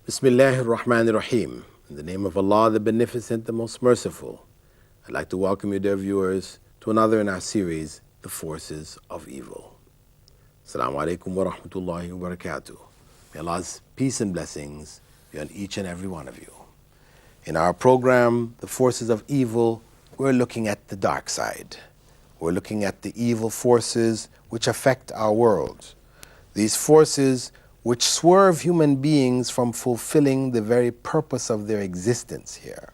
Bismillahir Rahmanir Rahim. In the name of Allah, the Beneficent, the Most Merciful. I'd like to welcome you, dear viewers, to another in our series, The Forces of Evil. Assalamu alaikum wa rahmatullahi wa barakatuh. May Allah's peace and blessings be on each and every one of you. In our program, The Forces of Evil, we're looking at the dark side. We're looking at the evil forces which affect our world. These forces which swerve human beings from fulfilling the very purpose of their existence here.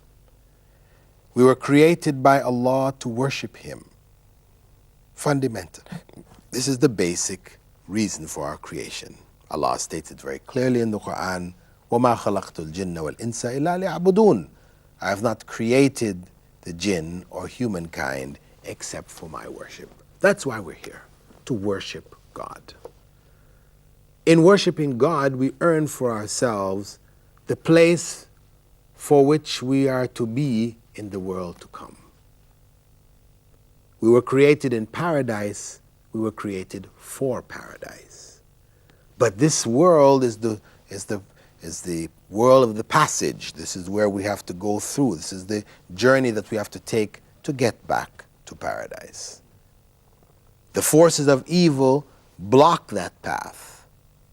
We were created by Allah to worship Him. Fundamental. This is the basic reason for our creation. Allah states it very clearly in the Quran, وَمَا خَلَقْتُ الْجِنَّ وَالْإِنسَ إِلَّا لِيَعْبُدُونَ. I have not created the jinn or humankind except for my worship. That's why we're here, to worship God. In worshiping God, we earn for ourselves the place for which we are to be in the world to come. We were created in paradise. We were created for paradise. But this world is the world of the passage. This is where we have to go through. This is the journey that we have to take to get back to paradise. The forces of evil block that path.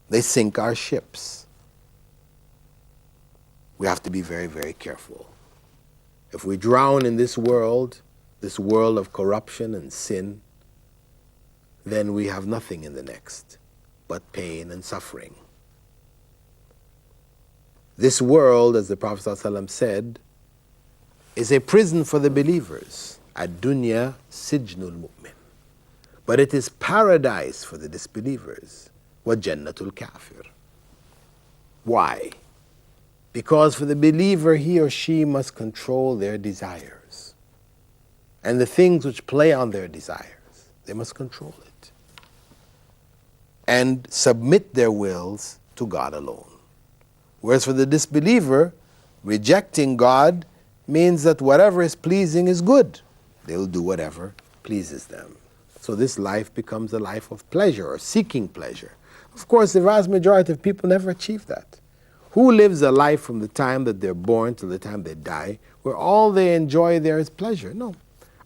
They sink our ships. We have to be very, very careful. If we drown in this world of corruption and sin, then we have nothing in the next but pain and suffering. This world, as the Prophet ﷺ said, is a prison for the believers. Ad-dunya sijnul mu'min. But it is paradise for the disbelievers. وَجَنَّةُ الْكَافِرِ. Why? Because for the believer, he or she must control their desires. And the things which play on their desires, they must control it. And submit their wills to God alone. Whereas for the disbeliever, rejecting God means that whatever is pleasing is good. They'll do whatever pleases them. So this life becomes a life of pleasure or seeking pleasure. Of course, the vast majority of people never achieve that. Who lives a life from the time that they're born till the time they die, where all they enjoy there is pleasure? No.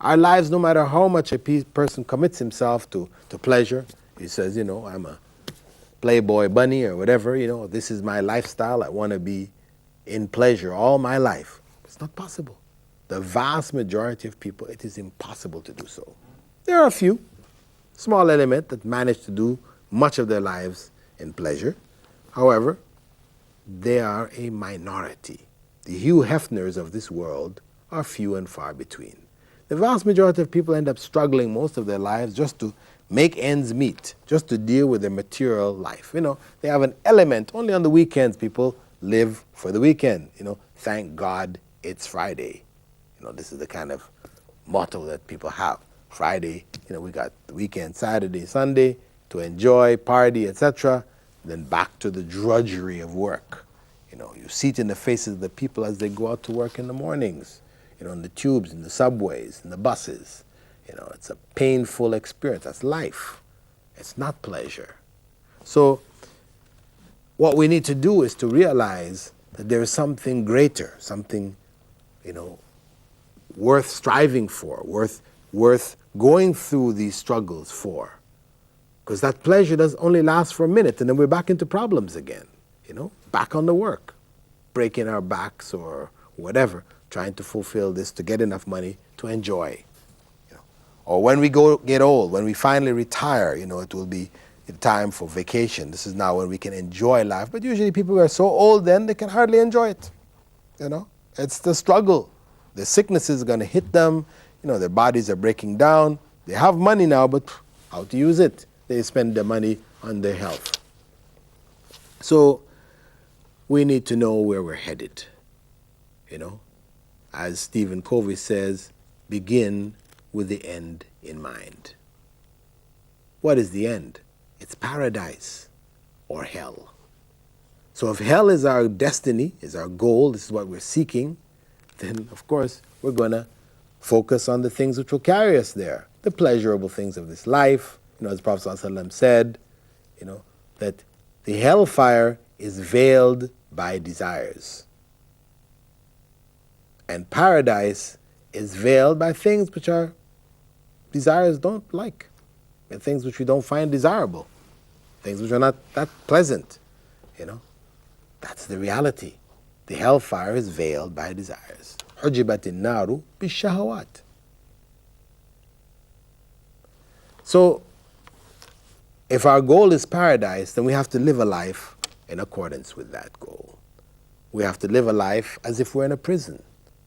Our lives, no matter how much a person commits himself to pleasure, he says, I'm a playboy bunny or whatever, this is my lifestyle, I want to be in pleasure all my life. It's not possible. The vast majority of people, it is impossible to do so. There are a few, small element that manage to do much of their lives in pleasure. However, they are a minority. The Hugh Hefners of this world are few and far between. The vast majority of people end up struggling most of their lives just to make ends meet, just to deal with their material life. They have an element. Only on the weekends people live for the weekend. Thank God it's Friday. This is the kind of motto that people have. Friday, we got the weekend, Saturday, Sunday, to enjoy, party, etc., then back to the drudgery of work. You see it in the faces of the people as they go out to work in the mornings, in the tubes, in the subways, in the buses. It's a painful experience. That's life. It's not pleasure. So what we need to do is to realize that there is something greater, something, worth striving for, worth going through these struggles for. Because that pleasure does only last for a minute, and then we're back into problems again, back on the work, breaking our backs or whatever, trying to fulfill this to get enough money to enjoy. Or when we get old, when we finally retire, it will be time for vacation. This is now when we can enjoy life. But usually people who are so old then, they can hardly enjoy it. It's the struggle. The sickness is going to hit them. Their bodies are breaking down. They have money now, but how to use it? They spend their money on their health. So we need to know where we're headed. As Stephen Covey says, begin with the end in mind. What is the end? It's paradise or hell. So if hell is our destiny, is our goal, this is what we're seeking, then of course we're going to focus on the things which will carry us there, the pleasurable things of this life. As Prophet ﷺ said, that the hellfire is veiled by desires. And paradise is veiled by things which our desires don't like, and things which we don't find desirable, things which are not that pleasant, you know. That's the reality. The hellfire is veiled by desires. حُجِبَتِ النَّارُ بِالشَّهَوَاتِ. So, if our goal is paradise, then we have to live a life in accordance with that goal. We have to live a life as if we're in a prison,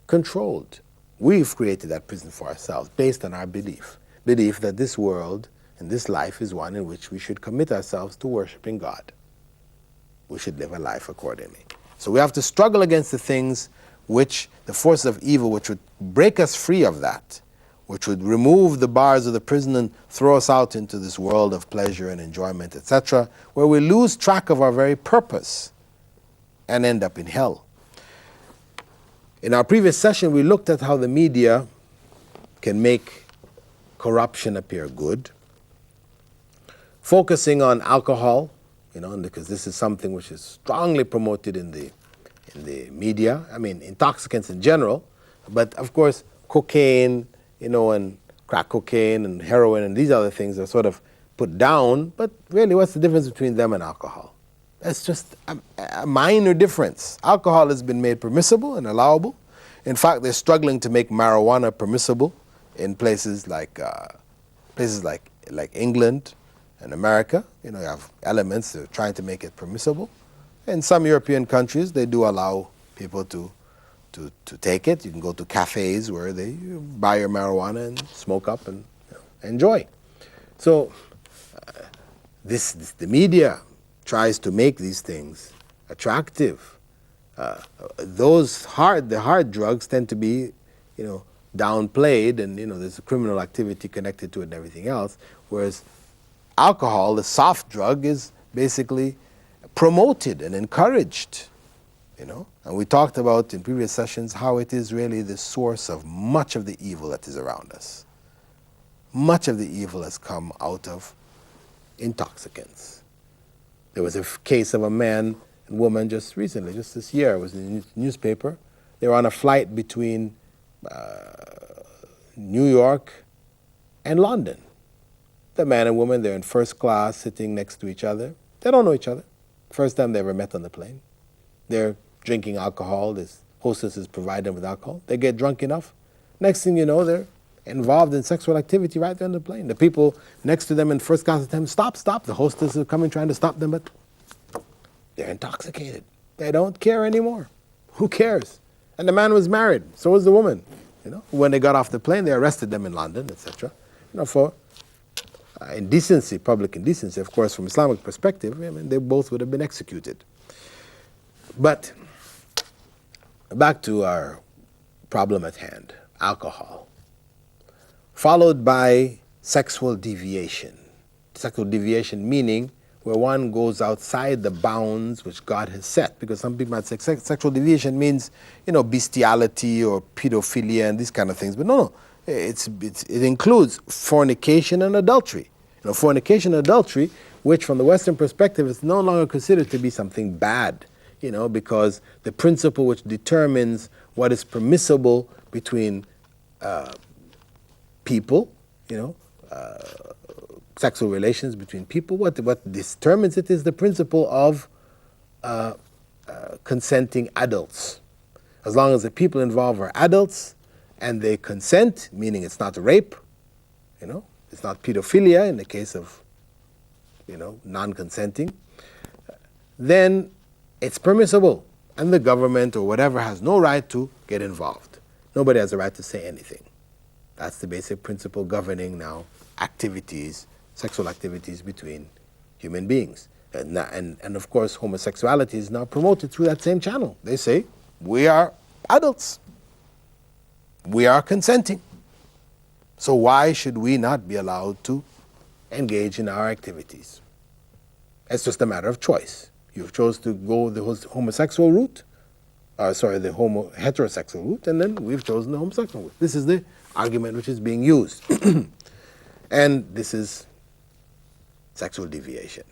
controlled. We've created that prison for ourselves based on our belief that this world and this life is one in which we should commit ourselves to worshiping God. We should live a life accordingly. So we have to struggle against the things which, the forces of evil, which would break us free of that, which would remove the bars of the prison and throw us out into this world of pleasure and enjoyment, etc., where we lose track of our very purpose and end up in hell. In our previous session, we looked at how the media can make corruption appear good, focusing on alcohol, you know, because this is something which is strongly promoted in the media. I mean, intoxicants in general, but of course, cocaine, you know, and crack cocaine and heroin and these other things are sort of put down, but really what's the difference between them and alcohol? That's just a minor difference. Alcohol has been made permissible and allowable. In fact, they're struggling to make marijuana permissible in places like England and America. You know, you have elements that are trying to make it permissible. In some European countries, they do allow people to take it. You can go to cafes where you buy your marijuana and smoke up and, you know, enjoy. So the media tries to make these things attractive. The hard drugs tend to be, you know, downplayed, and, you know, there's a criminal activity connected to it and everything else, whereas alcohol, the soft drug, is basically promoted and encouraged, you know. And we talked about in previous sessions how it is really the source of much of the evil that is around us. Much of the evil has come out of intoxicants. There was a case of a man and woman just recently, just this year, it was in the newspaper. They were on a flight between New York and London. The man and woman, they're in first class, sitting next to each other. They don't know each other. First time they ever met on the plane. They're drinking alcohol. This hostess is providing them with alcohol. They get drunk enough. Next thing you know, they're involved in sexual activity right there on the plane. The people next to them in first class tell them, stop, stop. The hostess is coming trying to stop them, but they're intoxicated. They don't care anymore. Who cares? And the man was married. So was the woman. You know, when they got off the plane, they arrested them in London, etc. You know, for indecency, public indecency. Of course, from Islamic perspective, I mean, they both would have been executed. But back to our problem at hand, alcohol, followed by sexual deviation. Sexual deviation meaning where one goes outside the bounds which God has set. Because some people might say sexual deviation means, you know, bestiality or pedophilia and these kind of things. But no. It includes fornication and adultery. You know, fornication and adultery, which from the Western perspective is no longer considered to be something bad, you know, because the principle which determines what is permissible between people, you know, sexual relations between people, what determines it is the principle of consenting adults. As long as the people involved are adults, and they consent, meaning it's not rape, you know, it's not pedophilia in the case of, you know, non-consenting, then it's permissible, and the government or whatever has no right to get involved. Nobody has a right to say anything. That's the basic principle governing now activities, sexual activities between human beings. And of course, homosexuality is now promoted through that same channel. They say, we are adults. We are consenting. So why should we not be allowed to engage in our activities? It's just a matter of choice. You've chosen to go the homosexual route, the heterosexual route, and then we've chosen the homosexual route. This is the argument which is being used. And this is sexual deviation.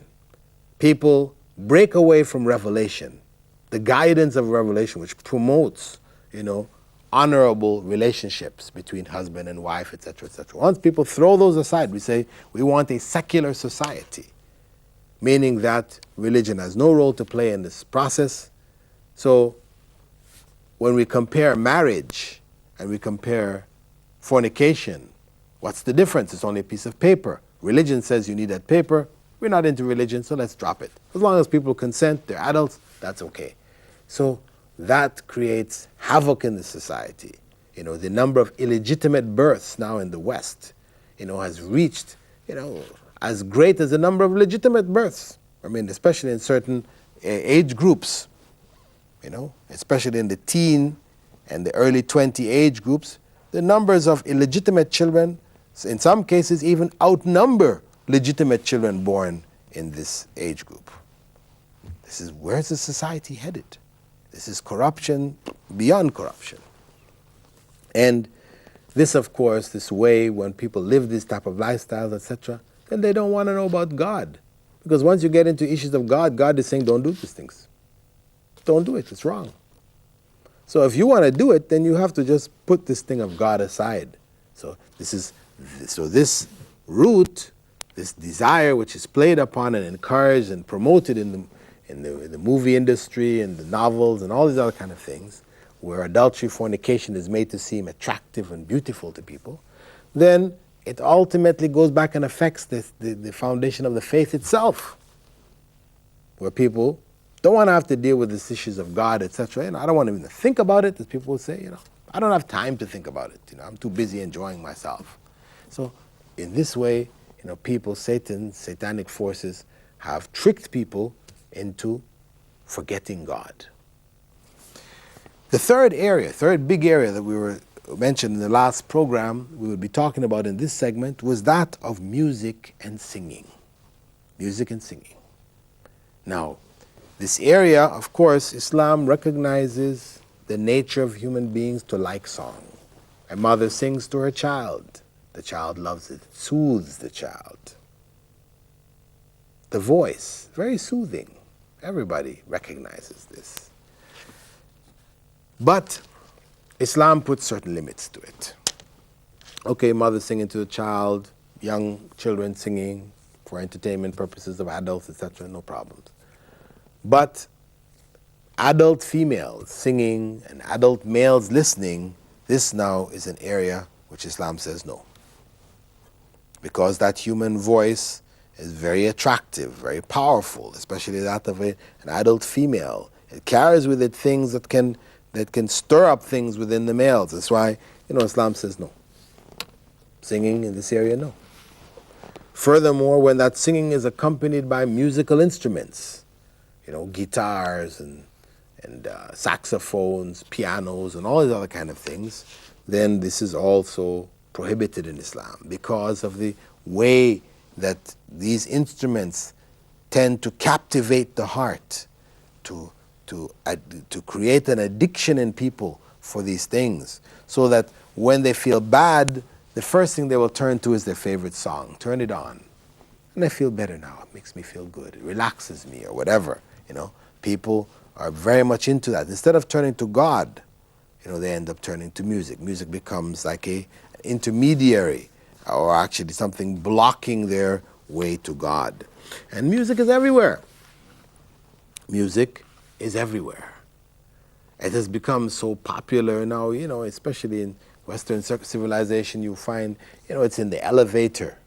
People break away from revelation, the guidance of revelation, which promotes, honorable relationships between husband and wife, etc., etc. Once people throw those aside, we say we want a secular society, meaning that religion has no role to play in this process. So when we compare marriage and we compare fornication, what's the difference? It's only a piece of paper. Religion says you need that paper. We're not into religion, so let's drop it. As long as people consent, they're adults, that's okay. So that creates havoc in the society. The number of illegitimate births now in the West, has reached, as great as the number of legitimate births. I mean, especially in certain age groups, especially in the teen and the early 20 age groups, the numbers of illegitimate children, in some cases, even outnumber legitimate children born in this age group. Where's the society headed? This is corruption beyond corruption. And this, of course, this way when people live this type of lifestyles, etc., then they don't want to know about God. Because once you get into issues of God, God is saying, don't do these things. Don't do it, it's wrong. So if you want to do it, then you have to just put this thing of God aside. So this root, this desire which is played upon and encouraged and promoted in the movie industry and the novels and all these other kind of things, where adultery, fornication is made to seem attractive and beautiful to people, then it ultimately goes back and affects the foundation of the faith itself, where people don't want to have to deal with these issues of God, etc. I don't want to even think about it, as people will say. I don't have time to think about it. I'm too busy enjoying myself. So in this way, people, satanic forces have tricked people into forgetting God. The third big area that we were mentioned in the last program, we would be talking about in this segment, was that of music and singing. Music and singing. Now, this area, of course, Islam recognizes the nature of human beings to like song. A mother sings to her child. The child loves it. It soothes the child. The voice, very soothing. Everybody recognizes this. But Islam puts certain limits to it. Okay, mother singing to the child, young children singing for entertainment purposes of adults, etc., no problems. But adult females singing and adult males listening, this now is an area which Islam says no. Because that human voice is very attractive, very powerful, especially that of an adult female. It carries with it things that can stir up things within the males. That's why, Islam says no. Singing in this area, no. Furthermore, when that singing is accompanied by musical instruments, guitars and saxophones, pianos, and all these other kind of things, then this is also prohibited in Islam because of the way that these instruments tend to captivate the heart, to create an addiction in people for these things, so that when they feel bad, the first thing they will turn to is their favorite song. Turn it on. And I feel better now. It makes me feel good. It relaxes me or whatever. People are very much into that. Instead of turning to God, they end up turning to music. Music becomes like an intermediary, or actually something blocking their way to God. And music is everywhere. Music is everywhere. It has become so popular now, especially in Western civilization, you find, it's in the elevator.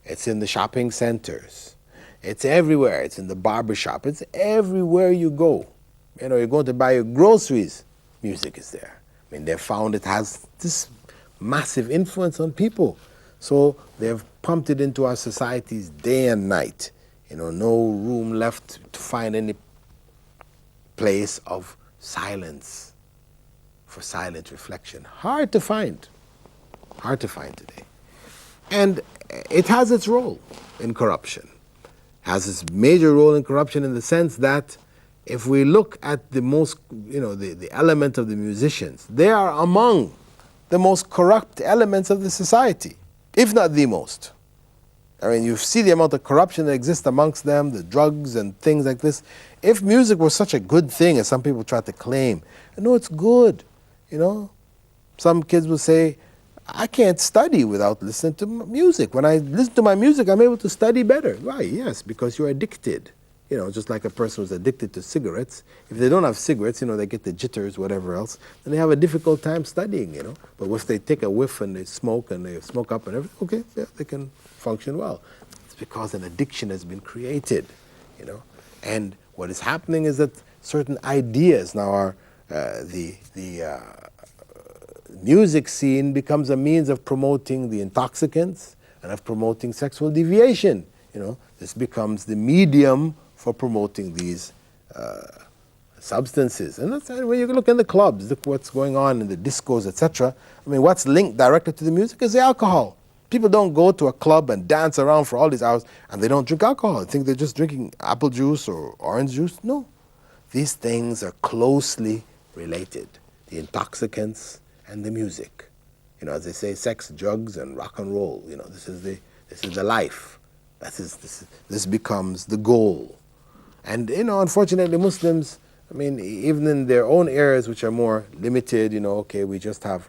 It's in the shopping centers. It's everywhere. It's in the barbershop. It's everywhere you go. You're going to buy your groceries, music is there. I mean, they've found it has this massive influence on people. So they've pumped it into our societies day and night. No room left to find any place of silence, for silent reflection. Hard to find today. And it has its role in corruption. Has its major role in corruption in the sense that if we look at the most, the element of the musicians, they are among the most corrupt elements of the society, if not the most. I mean, you see the amount of corruption that exists amongst them, the drugs and things like this. If music was such a good thing, as some people try to claim, no, it's good, you know. Some kids will say, I can't study without listening to music. When I listen to my music, I'm able to study better. Why? Yes, because you're addicted. You know, just like a person who's addicted to cigarettes. If they don't have cigarettes, you know, they get the jitters, whatever else, then they have a difficult time studying, you know. But once they take a whiff and they smoke up and everything, okay, yeah, they can function well. It's because an addiction has been created, you know. And what is happening is that certain ideas now are the music scene becomes a means of promoting the intoxicants and of promoting sexual deviation. You know, this becomes the medium for promoting these substances. And that's when you look in the clubs, look what's going on in the discos, etc. I mean, what's linked directly to the music is the alcohol. People don't go to a club and dance around for all these hours and they don't drink alcohol. I think they're just drinking apple juice or orange juice. No. These things are closely related. The intoxicants and the music. You know, as they say, sex, drugs, and rock and roll. You know, this is the life. This becomes the goal. And, you know, unfortunately, Muslims, I mean, even in their own areas which are more limited, you know, okay, we just have,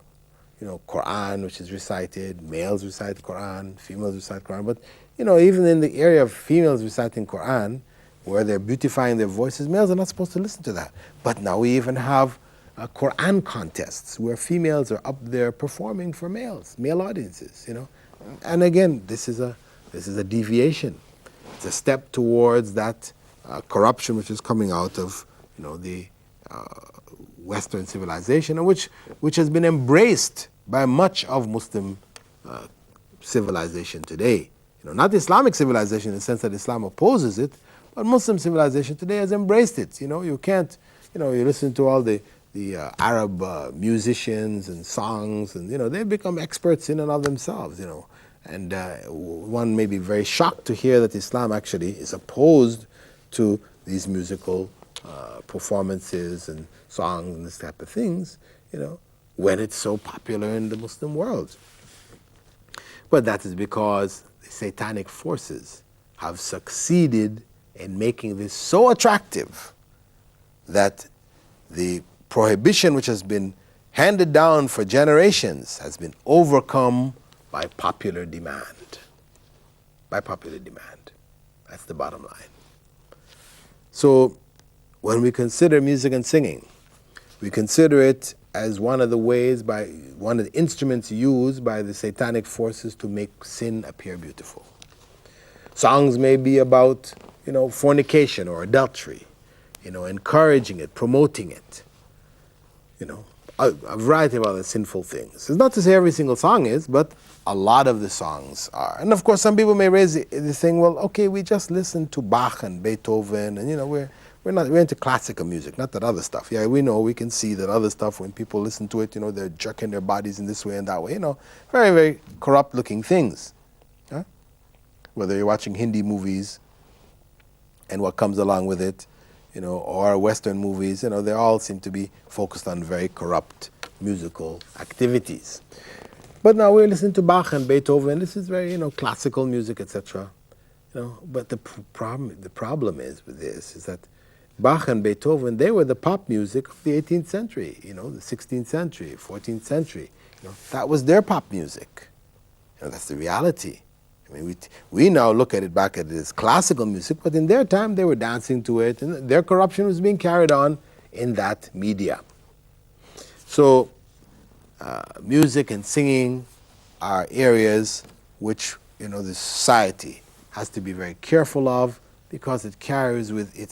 you know, Quran, which is recited, males recite Quran, females recite Quran. But, you know, even in the area of females reciting Quran, where they're beautifying their voices, males are not supposed to listen to that. But now we even have Quran contests where females are up there performing for male audiences, you know. And again, this is a deviation. It's a step towards that corruption which is coming out of, you know, the Western civilization, and which has been embraced by much of Muslim civilization today. You know, not Islamic civilization in the sense that Islam opposes it, but Muslim civilization today has embraced it. You know, you can't, you know, you listen to all the Arab musicians and songs, and, you know, they become experts in and of themselves, you know. And one may be very shocked to hear that Islam actually is opposed to these musical performances and songs and this type of things, you know, when it's so popular in the Muslim world. But that is because the satanic forces have succeeded in making this so attractive that the prohibition which has been handed down for generations has been overcome by popular demand. By popular demand. That's the bottom line. So when we consider music and singing, we consider it as one of the instruments used by the satanic forces to make sin appear beautiful. Songs may be about, you know, fornication or adultery, you know, encouraging it, promoting it, you know, a variety of other sinful things. It's not to say every single song is, but a lot of the songs are. And of course, some people may raise the thing, well, okay, we just listen to Bach and Beethoven, and, you know, we're into classical music, not that other stuff. Yeah, we can see that other stuff, when people listen to it, you know, they're jerking their bodies in this way and that way, you know, very, very corrupt looking things. Huh? Whether you're watching Hindi movies and what comes along with it, you know, or Western movies, you know, they all seem to be focused on very corrupt musical activities. But now we're listening to Bach and Beethoven. This is very, you know, classical music, etc. You know, but the problem is with this is that Bach and Beethoven, they were the pop music of the 18th century, you know, the 16th century, 14th century. You know, that was their pop music. You know, that's the reality. I mean, we now look at it back at it as classical music, but in their time they were dancing to it, and their corruption was being carried on in that media. So music and singing are areas which, you know, the society has to be very careful of, because it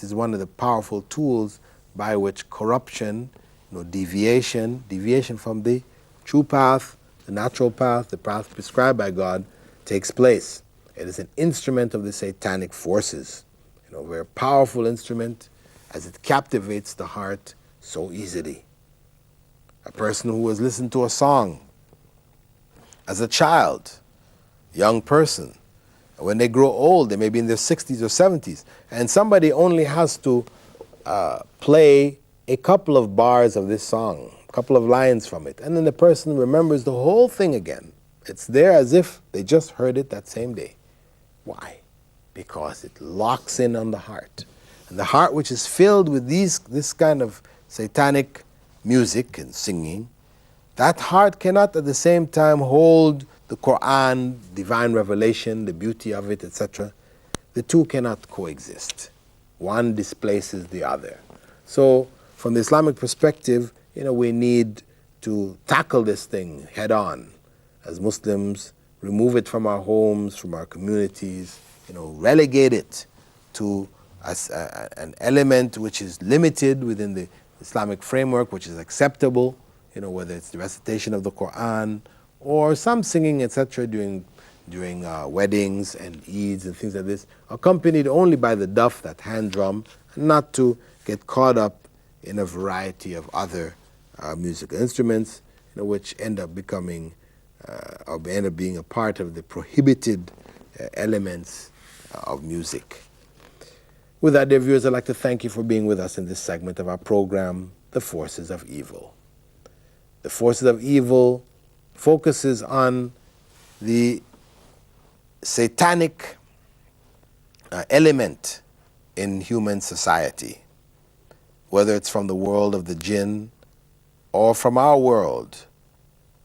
is one of the powerful tools by which corruption, you know, deviation from the true path, the natural path, the path prescribed by God, takes place. It is an instrument of the satanic forces, you know, a very powerful instrument, as it captivates the heart so easily. A person who has listened to a song as a child, young person, when they grow old, they may be in their 60s or 70s, and somebody only has to play a couple of bars of this song, a couple of lines from it, and then the person remembers the whole thing again. It's there as if they just heard it that same day. Why? Because it locks in on the heart. And the heart which is filled with this kind of satanic music and singing, that heart cannot at the same time hold the Quran, divine revelation, the beauty of it, etc. The two cannot coexist. One displaces the other. So from the Islamic perspective, we need to tackle this thing head on. As Muslims, remove it from our homes, from our communities, relegate it to an element which is limited within the Islamic framework, which is acceptable, whether it's the recitation of the Quran or some singing, etc., during weddings and Eids and things like this, accompanied only by the duff, that hand drum, and not to get caught up in a variety of other musical instruments, which end up becoming or end up being a part of the prohibited elements of music. With that, dear viewers, I'd like to thank you for being with us in this segment of our program, The Forces of Evil. The Forces of Evil focuses on the satanic element in human society, whether it's from the world of the jinn or from our world.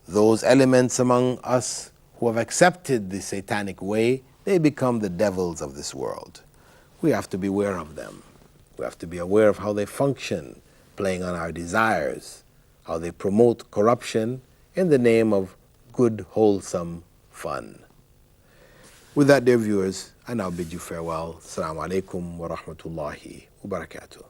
Those elements among us who have accepted the satanic way, they become the devils of this world. We have to be aware of them. We have to be aware of how they function, playing on our desires, how they promote corruption in the name of good, wholesome fun. With that, dear viewers, I now bid you farewell. Assalamu alaikum wa rahmatullahi wa barakatuh.